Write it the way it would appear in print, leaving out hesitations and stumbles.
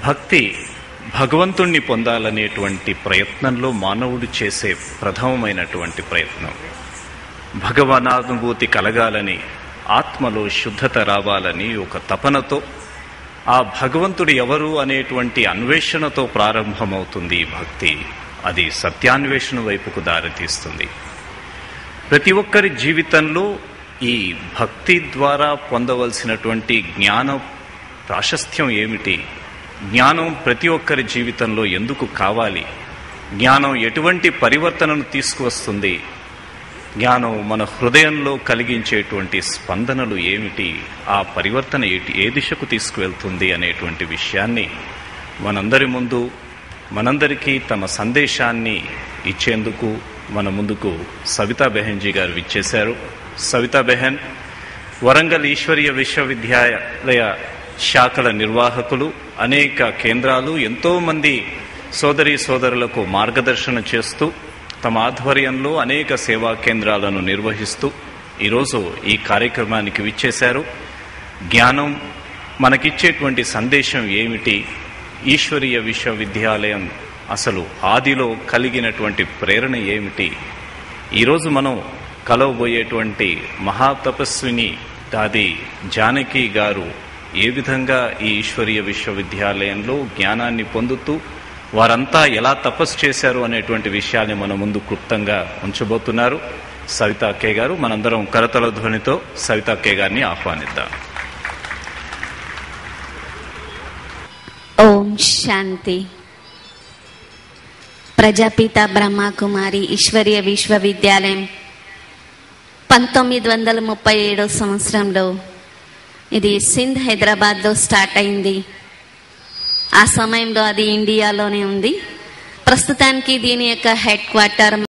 భక్తి భగవంతుణ్ణి పొందాలనేటువంటి ప్రయత్నంలో మానవుడు చేసే ప్రథమమైనటువంటి ప్రయత్నం. భగవనానుభూతి కలగాలని, ఆత్మలో శుద్ధత రావాలని ఒక తపనతో, ఆ భగవంతుడు ఎవరు అనేటువంటి అన్వేషణతో ప్రారంభమవుతుంది ఈ భక్తి. అది సత్యాన్వేషణ వైపుకు దారితీస్తుంది. ప్రతి ఒక్కరి జీవితంలో ఈ భక్తి ద్వారా పొందవలసినటువంటి జ్ఞాన ప్రాశస్త్యం ఏమిటి, జ్ఞానం ప్రతి ఒక్కరి జీవితంలో ఎందుకు కావాలి, జ్ఞానం ఎటువంటి పరివర్తనను తీసుకువస్తుంది, జ్ఞానం మన హృదయంలో కలిగించేటువంటి స్పందనలు ఏమిటి, ఆ పరివర్తన ఏ దిశకు తీసుకువెళ్తుంది అనేటువంటి విషయాన్ని మనందరి ముందు, మనందరికీ తమ సందేశాన్ని ఇచ్చేందుకు మన ముందుకు సవితా బెహెన్జీ గారు విచ్చేశారు. సవితా బెహెన్ వరంగల్ ఈశ్వరీయ విశ్వవిద్యాలయ శాఖల నిర్వాహకులు, అనేక కేంద్రాలు, ఎంతోమంది సోదరీ సోదరులకు మార్గదర్శనం చేస్తూ తమ ఆధ్వర్యంలో అనేక సేవా కేంద్రాలను నిర్వహిస్తూ ఈరోజు ఈ కార్యక్రమానికి విచ్చేశారు. జ్ఞానం మనకిచ్చేటువంటి సందేశం ఏమిటి, ఈశ్వరీయ విశ్వవిద్యాలయం అసలు ఆదిలో కలిగినటువంటి ప్రేరణ ఏమిటి, ఈరోజు మనం కలవబోయేటువంటి మహాతపస్విని దాది జానకి గారు ఏ విధంగా ఈ ఈశ్వరీయ విశ్వవిద్యాలయంలో జ్ఞానాన్ని పొందుతూ వారంతా ఎలా తపస్సు చేశారు అనేటువంటి విషయాన్ని మన ముందు క్లుప్తంగా ఉంచబోతున్నారు సవితా కే గారు. మనందరం కరతల ధ్వనితో సవితా కే గారిని ఆహ్వానిద్దాం. ఓం శాంతి. ప్రజాపిత బ్రహ్మకుమారి ఈశ్వరీయ విశ్వవిద్యాలయం 1937 సంవత్సరంలో ఇది సింధ్ హైదరాబాద్లో స్టార్ట్ అయింది. ఆ సమయంలో అది ఇండియాలోనే ఉంది. ప్రస్తుతానికి దీని యొక్క హెడ్ క్వార్టర్